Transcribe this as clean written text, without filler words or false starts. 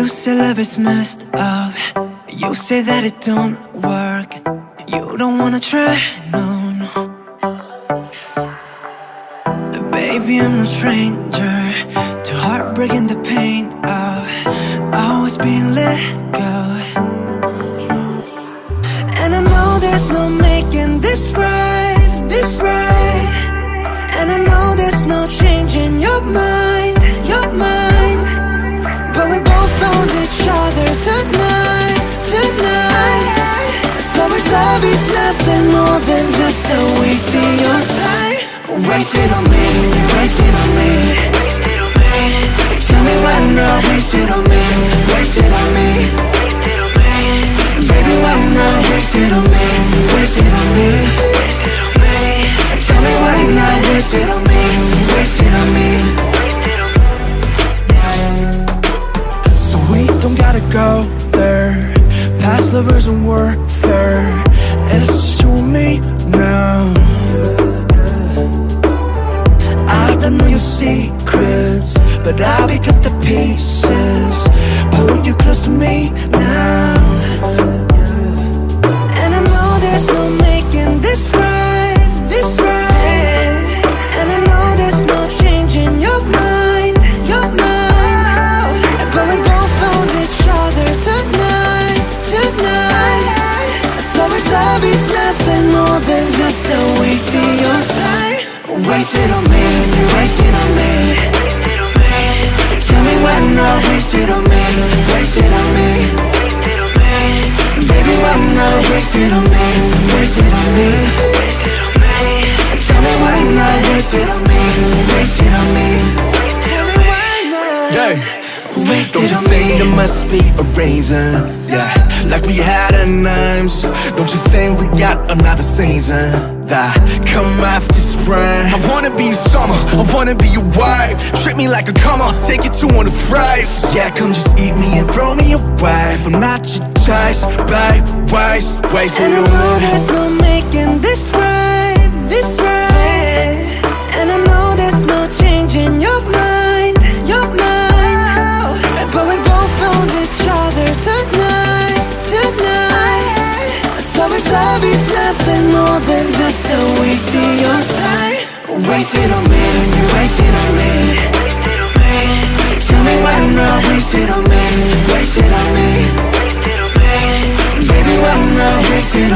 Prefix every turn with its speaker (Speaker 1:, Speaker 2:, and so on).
Speaker 1: You say love is messed up. You say that it don't work. You don't wanna try, no, no. Baby, I'm no stranger to heartbreak and the pain of always being let go. And I know there's no making this right, this right. And I know there's no changing your mind, your mind. But we both found each other tonight, tonight. So if love is nothing more than just a waste of your time, waste it on me, waste it on me. Tell me why not, waste it on me, waste it on me. Baby, why not, waste it on me, waste it on me. Tell me why not, waste it on me, waste it on me. So we don't gotta go there, past lovers and warfare. It's just you and me now. I don't know your secrets, but I'll pick up the pieces, pull you close to me now. And I know there's no making this right, this right. And I know there's no changing your mind, your mind. But we both found each other tonight, tonight. So if love is nothing more than just a waste of your time, waste it on me, waste it on me. Tell me why not, waste it on me, waste it on me. Baby, why not, waste it on me, waste it on me. Tell me why not, waste it on me, waste it on me. Tell me why not, waste it on me. Don't you think there must be a reason? Yeah, like we had a names. Don't you think we got another season? Come after spring. I wanna be summer, I wanna be your wife. Treat me like a come on, take it to one of fries. Yeah, come just eat me and throw me away. I'm not your choice, babe, waste
Speaker 2: And I know there's no making this right, this right. And I know there's no changing your mind, your mind. But we both found each other tonight, tonight. So if love is nothing more than just a waste of your time, waste it on me, waste it on me. Tell me why not, waste it on me, waste it on me. Baby, why not, waste it